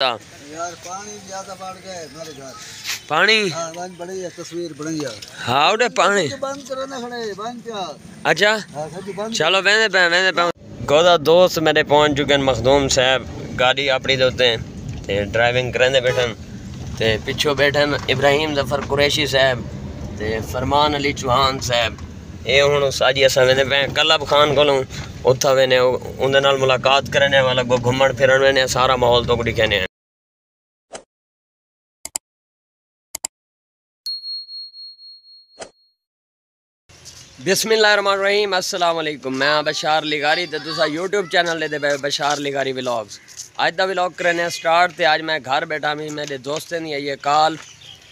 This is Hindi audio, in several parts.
यार पानी ज्यादा बढ़ गए मेरे घर। पानी हाँ बड़ी है तस्वीर बड़ी है। हाँ उड़े पानी बंद करो ना खड़े बंद क्या। अच्छा हाँ, चलो वेंदे पे गोदा दोस्त मेरे पहुंच चुके हैं मखदूम साहब गाड़ी अपनी दोते हैं ते ड्राइविंग करेंदे बैठन ते पिछो बैठन इब्राहिम जफर कुरैशी साहब ते फरमान अली चौहान साहब ये हुण साजी असां वेंदे पे कलब खान कोलों उत्था वेने उंदे नाल मुलाकात करने वाला को घुमण फिरण वेने सारा माहौल तो दिखाने। बिस्मिल्लाहिर्रहमानिर्रहीम अस्सलाम वालेकुम। मैं बशार लिगारी ते तुसा यूट्यूब चैनल लेते पे बशार लिगारी व्लॉग्स। आज दा व्लॉग करने स्टार्ट ते आज मैं घर बैठा मैं मेरे दोस्तें दी आई है कॉल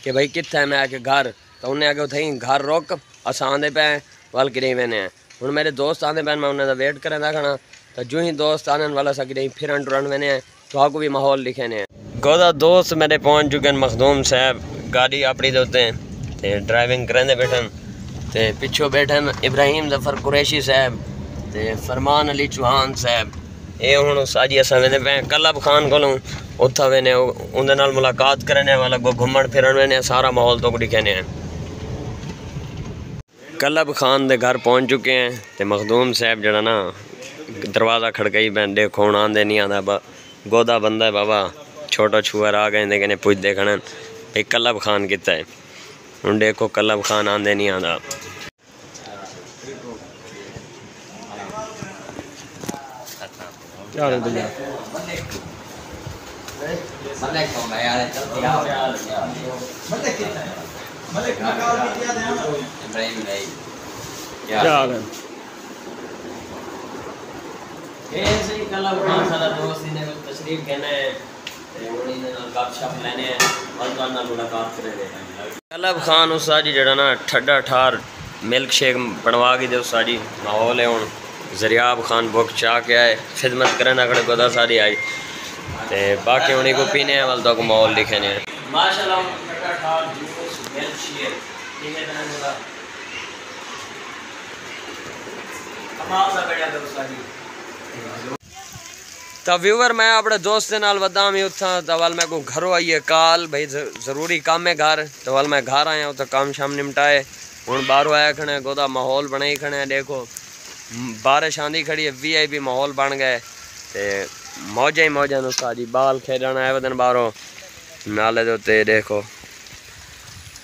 कि भाई कित्थे है मैं आके घर तो उन्हें आगे उठे घर रुक असां आंदे पे वल कि वेने हुण मेरे दोस्त आंदे पे मैं उन्हें वेट करें खड़ा तो जो ही दोस्त आने वाला सा कि फिरन टुरन वेने तो आपको भी माहौल लिखे ने गोदा दोस्त मेरे पहुंच चुके हैं मखदूम साहब गाड़ी अपनी दोते हैं ते ड्राइविंग करेंदे बैठन ते पिछो बैठन इब्राहिम जफर कुरैशी साहब ते फरमान अली चौहान साहब ये हुण साजी असां वेंदे पे कलब खान कोलों उत्था वेने उंदे नाल मुलाकात करने वाला को घुमण फिरण वेने सारा माहौल तो दिखाने हैं। कलब खान दे घर पहुंच चुके हैं ते मखदूम साहब जड़ा ना दरवाज़ा खड़काई बैन देखो हुण आंदे नहीं आंदा गोदा बंदा है बाबा छोटा छुआ आ गए कने पुछदे खड़न भाई कलब खान कित्ता है हुण देखो कलब खान आंदे नहीं आंदा। क्या भैया कलब खान उस साजी जड़ा ना ठड्डा ठार मिल्क शेक बनवा के दे उस साजी माहौल है हुण जरियाब खान बुक चाह के आए खिदमत करने अगले गोदा सारी आई ते बाकी उन्हीं को पीने वाल तो माहौल लिखे ने माशाल्लाह ठड्डा ठार जूस मिल्क शेक ठीक है ना बोला कमाल सा बढ़िया दो सारी तो व्यूवर मैं अपने दोस्त के नाल वदा मैं उठा तो वाल मैं को घरों आई है कॉल भाई जरूरी काम है घर तो वाल मैं घर आया तो काम शाम निपटाए हुण बाहरों आया खड़े गोदा माहौल बनाई खड़े देखो बारिश आंदी खड़ी है VIP माहौल बन गए ते मौजा ही मौजा साजी बाल खेलन आए वदन बाहरों नाले दे उत्ते देखो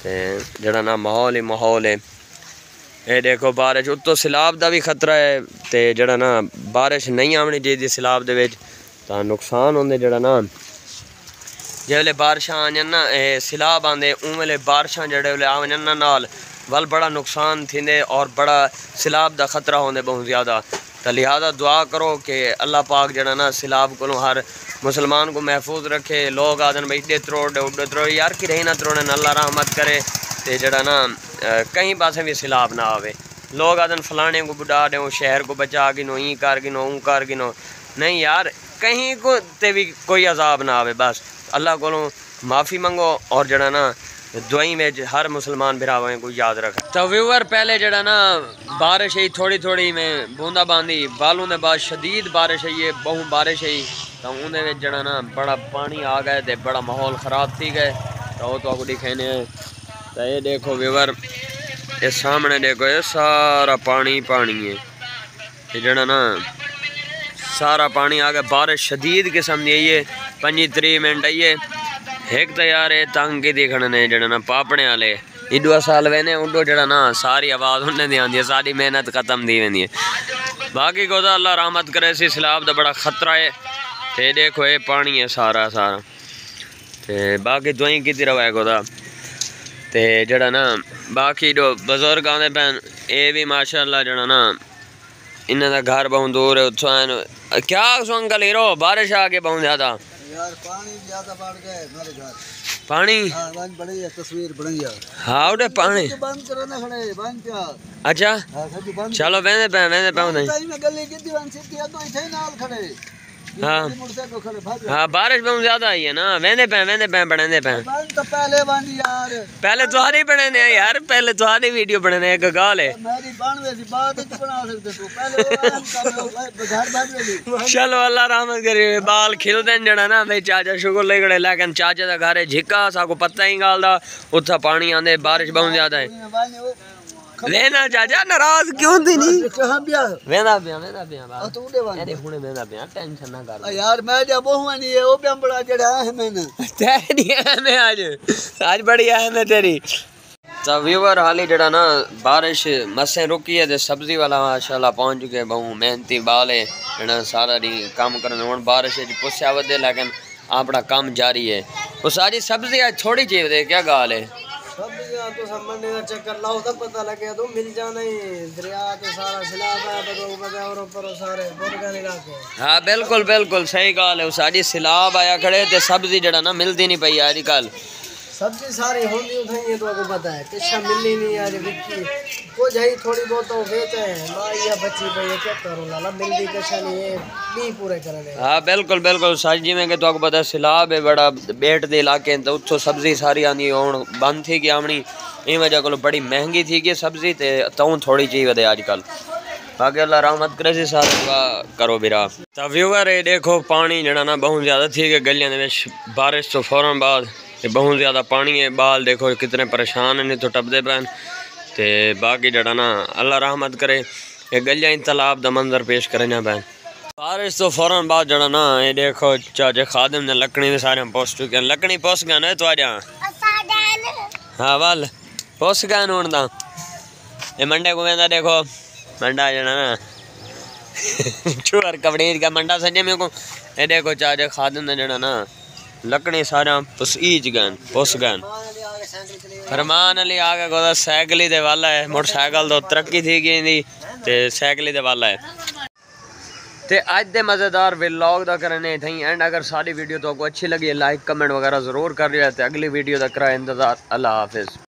ते जड़ा ना माहौल ही माहौल है ये देखो बारिश उत्तों सैलाब का भी खतरा है ते जड़ा ना बारिश नहीं आनी चाहिए सैलाब दे विच तां नुकसान होंदे जड़ा ना जिसले बारिशां आन ना सैलाब आंदे उन वेले बारिशां जड़े वेले आवन ना नाल वल बड़ा नुकसान थींदे और बड़ा सैलाब का खतरा होंदे बहुत ज़्यादा तो लिहाजा दुआ करो कि अल्लाह पाक जड़ा ना सैलाब को हर मुसलमान को महफूज रखे। लोग आदन भाई इड्डे त्रोड़ उड्डे त्रोड़ यार कि रही ना त्रोड़न अल्लाह रहमत करे ते जड़ा ना कहीं पासे भी सैलाब ना आवे। लोग आदन फलाने को बुढ़ा दो शहर को बचा गिनो ई कर गिनो ऊ कर गिनो नहीं यार कहीं को ते भी कोई अजाब ना आवे बस अल्लाह को माफ़ी मंगो और जड़ा ना दुआई में हर मुसलमान भरावें को याद रखे। तो व्यूवर पहले जड़ा ना बारिश है थोड़ी थोड़ी में बूंदा बांदी बालों के बाद शदीद बारिश है बहु बारिश है तो उन्हें जड़ा ना बड़ा पानी आ गए तो बड़ा माहौल ख़राब थी गए तो दिखाने तो ये देखो व्यूवर ये सामने देखो ये सारा पानी पानी है ये जड़ा ना सारा पानी आ गया बारिश शदीद किस्म की आई है 25-30 मिनट आई है एक तो यार ये तंग की दिखने ने जड़ा ना पापने वाले इडो साल वेने उडो जड़ा ना सारी आवाज़ उन्हें दी आती है सारी मेहनत खत्म दी वेंदी है। बाकी को अल्लाह रहमत करे सी सैलाब का बड़ा खतरा है ते देखो ये पानी है सारा सारा ते बाकी दुआई की रवा है गोदा ते जड़ा ना बाकी जो बुजुर्ग आते पैन ये भी माशाअल्लाह जड़ा ना इन्हें का घर बहुत दूर है उत्थों क्या अंकल हीरो बारिश आ गई बहुत ज़्यादा यार पानी ज्यादा बढ़ गए मेरे घर। पानी हाँ बड़ी है तस्वीर बड़ी है। हाँ उड़े पानी बंद करो ना खड़े बंद क्या। अच्छा चलो वेंदे पे मैं गली की दीवान से किया तो इथे नाल खड़े हाँ मोटरसाइकिल खड़े भाग हाँ बारिश बहुत ज्यादा आई है ना वेंदे पे बढ़े पे बंद तो पहले बंद यार पहले तुम्हारी बने ने यार पहले तुम्हारी वीडियो बनने एक गाल है मेरी बनवे सी बात ही बना सकते तू पहले वो आराम कर लो घर भाग ले चलो अल्लाह रहमत करे बाल खिलते न जड़ा ना भाई चाचा शुगर ले गड़े लेकिन चाचा दा घर है झिका साको पता ही गाल दा उत्था पानी आंदे बारिश बहुत ज्यादा है लेना चाचा नाराज क्यों थी नहीं कहां बिया वेंदा पिया आ तू दे वन अरे हुने वेंदा पिया टेंशन ना कर यार मैं जब बहु नहीं है वो भी बड़ा जड़ा है मैंने तेरी है मैं आज बढ़िया है मैं तेरी तो व्यूवर हाली जड़ा ना बारिश मसें रुकी है ते सब्जी वाला माशाल्लाह पहुंच चुके बहु मेहनती बाल है जड़ा सारा दी काम करने हुन बारिश च पुछया वदे लेकिन अपना काम जारी है वो सारी सब्जी आज थोड़ी चाहिए क्या गाल है सब्जियां तो समझने का चक्कर लाओ तब पता लगे तो मिल जाना ही दरिया तो सारा सिलाब है तो बजा और ऊपर सारे बोरगन इलाके हाँ बिल्कुल बिल्कुल सही गाल है सारी सिलाब आया खड़े ते सब्जी जड़ा ना मिलती नहीं पई आजकल सब्जी सारी होंदी उठाई है तो आपको पता है किस्सा मिलनी नहीं आज विक्की कुछ है थोड़ी बहुत तो बेचे हैं मां या बच्ची पे ये क्या करूंगा ला मिलती किस्सा नहीं है भी पूरे करने हाँ बिल्कुल बिल्कुल सच जी में कि तो आपको पता है सिलाब है बड़ा बेट दे इलाके तो उत्थों सब्जी सारी आंदी हुन बंद थी गई आमनी इन वजह को बड़ी महंगी थी गई सब्जी ते तऊ थोड़ी चाहिए वदे आजकल बाकी अल्लाह रहमत करे सी सारे दुआ करो बिरा तो व्यूअर ये देखो पानी जड़ा ना बहुत ज़्यादा थी गई गलियां दे विच बारिश तो फौरन बाद ये बहुत ज़्यादा पानी है बाल देखो कितने परेशान है नहीं तो टपदे पैन ते बाकी जड़ा ना अल्लाह रहमत करे ये गलियां तालाब दा मंजर पेश करना पैन बारिश तो फौरन बाद जड़ा ना ये देखो चाचे खादिम ने लकड़ी ने सारे पोस चुके हैं लकड़ी पोस गए ना तो आ जा हाँ वाल पोस गए ना ये मंडे को वेंदा देखो मंडा जड़ा ना चूर कपड़े का मंडा सजे में को ये देखो चाचे खादिम ने जड़ा ना लकड़ी सारा पसीज गए पुस गए फरमान अली आ गया गोदा साइकिल दे वाला है मोटरसाइकिल तो तरक्की थी गई ते साइकिल दे वाला है ते आज दे मज़ेदार व्लॉग दा करने थी एंड अगर सारी वीडियो तो आपको अच्छी लगी लाइक कमेंट वगैरह ज़रूर कर लिया ते अगली वीडियो दा करा इंतज़ार अल्लाह हाफिज़।